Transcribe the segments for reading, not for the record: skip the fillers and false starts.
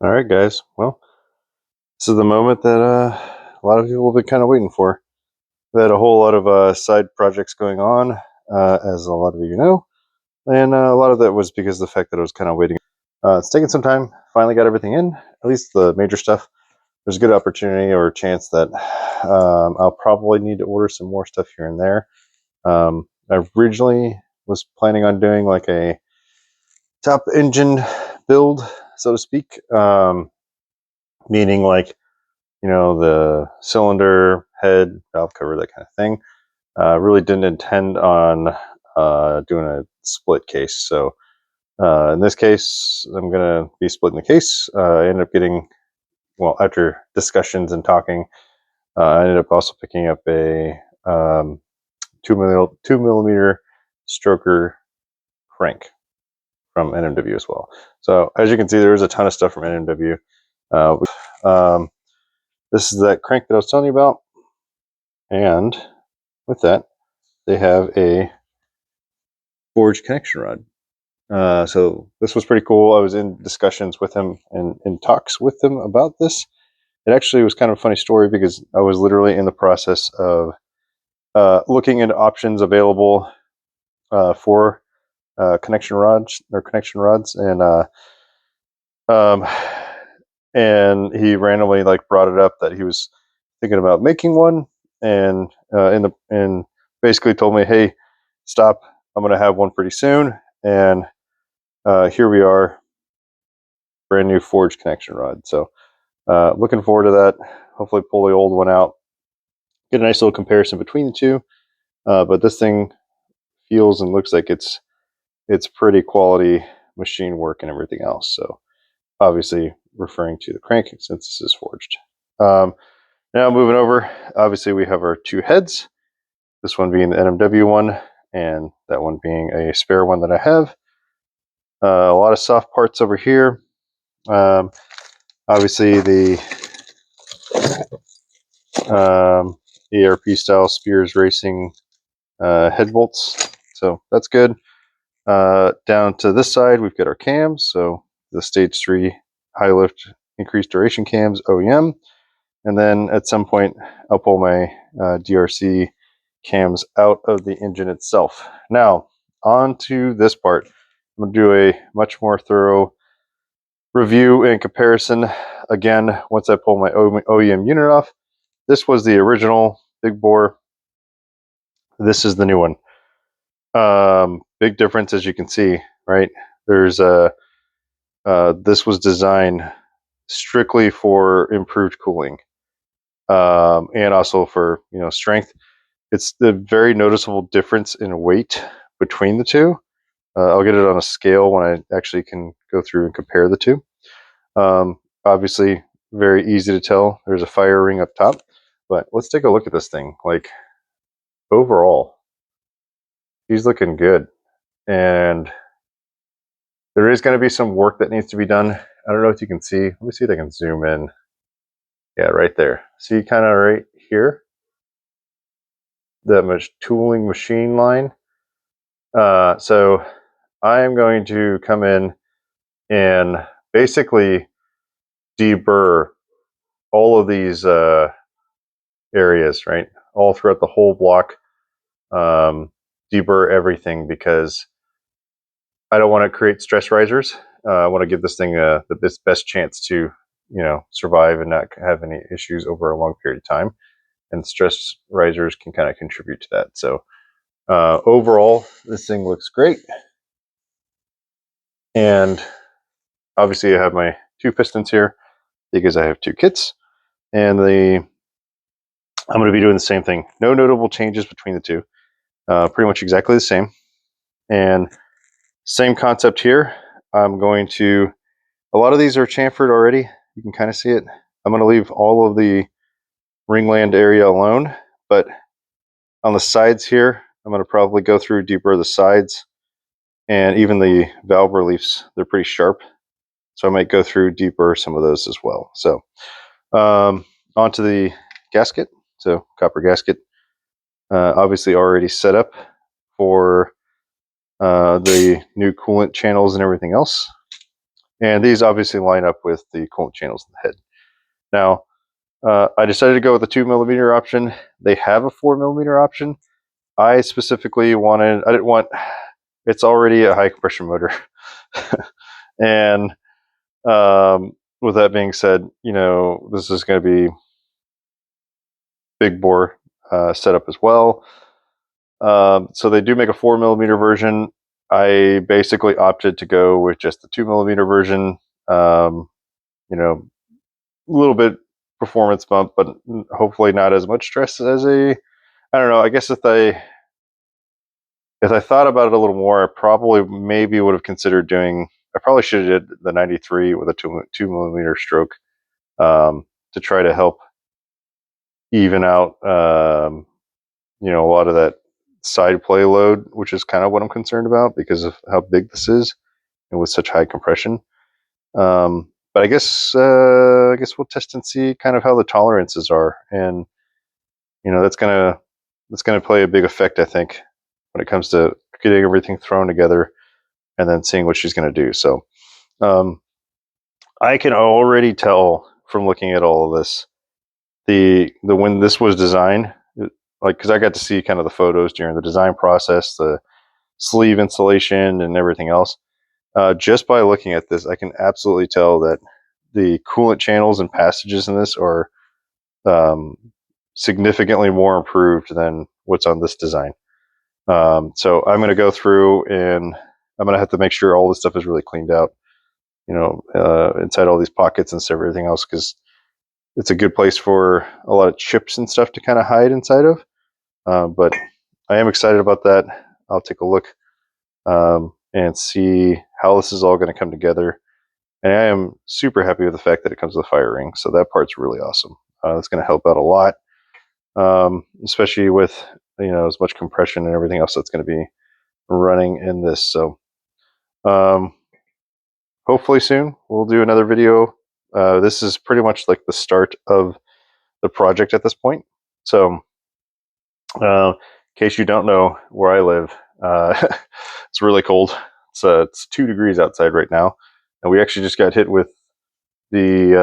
All right, guys. Well, this is the moment that a lot of people have been kind of waiting for. We had a whole lot of side projects going on, as a lot of you know, and a lot of that was because of the fact that I was kind of waiting. It's taken some time. Finally got everything in, at least the major stuff. There's a good opportunity or chance that I'll probably need to order some more stuff here and there. I originally was planning on doing like a top engine build, so to speak, meaning like the cylinder, head, valve cover, that kind of thing. Really didn't intend on doing a split case. So in this case, I'm going to be splitting the case. I ended up getting, well, after discussions and talking, I ended up also picking up a 2 millimeter stroker crank from NMW as well. So as you can see, there's a ton of stuff from NMW. This is that crank that I was telling you about. And with that, they have a forged connection rod. So this was pretty cool. I was in discussions with him and in talks with him about this. It actually was kind of a funny story because I was literally in the process of looking into options available for connection rods, um, and he randomly like brought it up that he was thinking about making one, and basically told me, "Hey, stop! I'm going to have one pretty soon." And here we are, brand new forged connection rod. So looking forward to that. Hopefully pull the old one out, get a nice little comparison between the two. But this thing feels and looks like it's pretty quality machine work and everything else. So obviously referring to the crank since this is forged. Now moving over, obviously we have our two heads, this one being the NMW one and that one being a spare one that I have. A lot of soft parts over here. Obviously the ERP style Spears Racing head bolts, so that's good. Down to this side we've got our cams, so the stage 3 high lift increased duration cams OEM, and then at some point I'll pull my DRC cams out of the engine itself. Now on to this part. I'm going to do a much more thorough review and comparison again once I pull my OEM unit off. This was the original big bore. This is the new one. Big difference, as you can see, right? There's this was designed strictly for improved cooling, and also for strength. It's the very noticeable difference in weight between the two. I'll get it on a scale when I actually can go through and compare the two. Obviously, very easy to tell. There's a fire ring up top, but let's take a look at this thing. Like overall, he's looking good, and there is going to be some work that needs to be done. I don't know if you can see. Let me see if I can zoom in. Yeah, right there. See kind of right here, the tooling machine line. So I am going to come in and basically deburr all of these areas, right? All throughout the whole block. Deburr everything because I don't want to create stress risers. I want to give this thing the best chance to survive and not have any issues over a long period of time. And stress risers can kind of contribute to that. So overall, this thing looks great. And obviously I have my two pistons here because I have two kits. And I'm going to be doing the same thing. No notable changes between the two. Pretty much exactly the same. And same concept here. I'm going to, a lot of these are chamfered already. You can kind of see it. I'm going to leave all of the ringland area alone, but on the sides here, I'm going to probably go through deeper the sides, and even the valve reliefs, they're pretty sharp. So I might go through deeper some of those as well. So onto the gasket. So copper gasket, obviously already set up for the new coolant channels and everything else. And these obviously line up with the coolant channels in the head. Now, I decided to go with the 2mm option. They have a 4mm option. I specifically I didn't want, it's already a high compression motor. And with that being said, this is going to be big bore setup as well. So they do make a 4mm version. I basically opted to go with just the 2mm version. A little bit performance bump, but hopefully not as much stress as I don't know. I guess if I thought about it a little more, I probably maybe would have considered doing. I probably should have did the 93 with a 2mm stroke to try to help even out, a lot of that side play load, which is kind of what I'm concerned about because of how big this is and with such high compression. But I guess we'll test and see kind of how the tolerances are, and that's gonna play a big effect, I think, when it comes to getting everything thrown together and then seeing what she's gonna do. So I can already tell from looking at all of this the when this was designed, like, because I got to see kind of the photos during the design process, the sleeve installation and everything else. Just by looking at this, I can absolutely tell that the coolant channels and passages in this are significantly more improved than what's on this design. So I'm going to go through and I'm going to have to make sure all this stuff is really cleaned out, inside all these pockets and stuff, everything else, because it's a good place for a lot of chips and stuff to kind of hide inside of. But I am excited about that. I'll take a look and see how this is all going to come together. And I am super happy with the fact that it comes with a fire ring. So that part's really awesome. That's going to help out a lot, especially with, as much compression and everything else that's going to be running in this. So hopefully soon we'll do another video. This is pretty much like the start of the project at this point. So in case you don't know where I live, it's really cold. It's 2 degrees outside right now, and we actually just got hit with the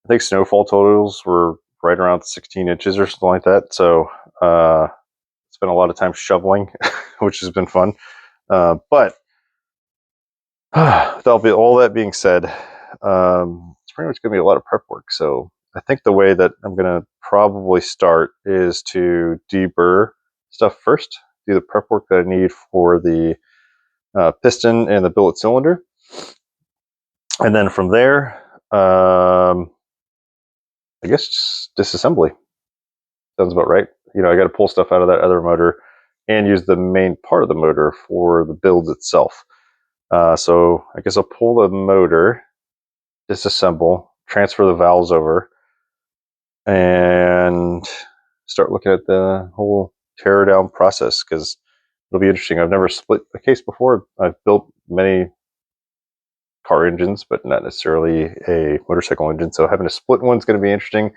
I think snowfall totals were right around 16 inches or something like that. So spent a lot of time shoveling, which has been fun. But all that being said, it's pretty much going to be a lot of prep work. So I think the way that I'm going to probably start is to deburr stuff first, do the prep work that I need for the piston and the billet cylinder. And then from there, I guess just disassembly. Sounds about right. I got to pull stuff out of that other motor and use the main part of the motor for the build itself. So I guess I'll pull the motor, disassemble, transfer the valves over, and start looking at the whole tear down process, because it'll be interesting. I've never split a case before. I've built many car engines, but not necessarily a motorcycle engine. So having a split one's going to be interesting.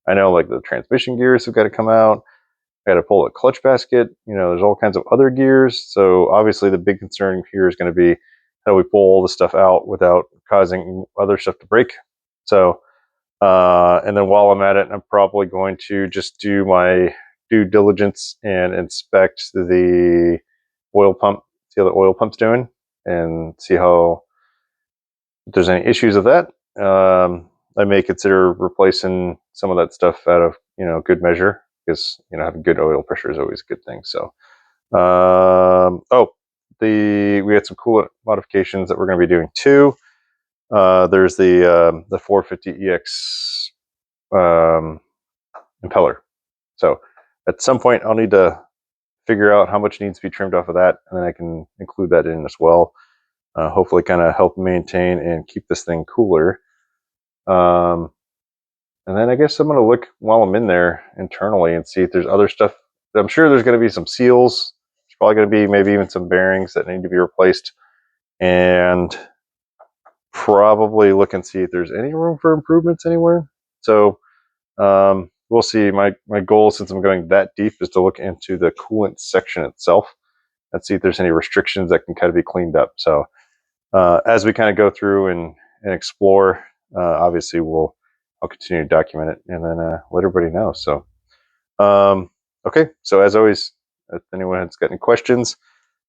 I know, like, the transmission gears have got to come out. I got to pull a clutch basket. There's all kinds of other gears. So obviously the big concern here is going to be how do we pull all the stuff out without causing other stuff to break. So, and then while I'm at it, I'm probably going to just do my due diligence and inspect the oil pump, see how the oil pump's doing, and see if there's any issues with that. I may consider replacing some of that stuff out of, good measure, because, having good oil pressure is always a good thing. So, we had some cool modifications that we're going to be doing too. There's the 450EX impeller. So at some point I'll need to figure out how much needs to be trimmed off of that, and then I can include that in as well. Hopefully kind of help maintain and keep this thing cooler. And then I guess I'm going to look while I'm in there internally and see if there's other stuff. I'm sure there's going to be some seals. There's probably going to be maybe even some bearings that need to be replaced, and probably look and see if there's any room for improvements anywhere. So we'll see. My goal, since I'm going that deep, is to look into the coolant section itself and see if there's any restrictions that can kind of be cleaned up. So as we kind of go through and explore, obviously I'll continue to document it and then let everybody know. So, okay. So as always, if anyone has got any questions,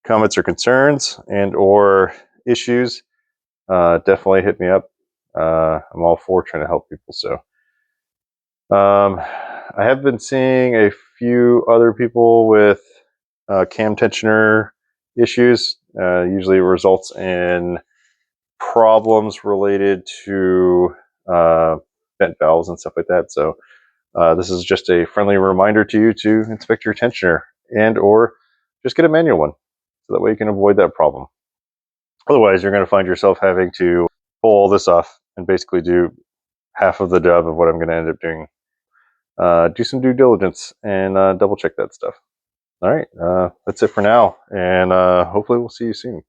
comments, or concerns, and or issues, definitely hit me up. I'm all for trying to help people. So, I have been seeing a few other people with cam tensioner issues. Usually it results in problems related to bent valves and stuff like that. So this is just a friendly reminder to you to inspect your tensioner and or just get a manual one. So that way you can avoid that problem. Otherwise, you're going to find yourself having to pull all this off and basically do half of the job of what I'm going to end up doing. Do some due diligence and double check that stuff. All right, that's it for now, and hopefully we'll see you soon.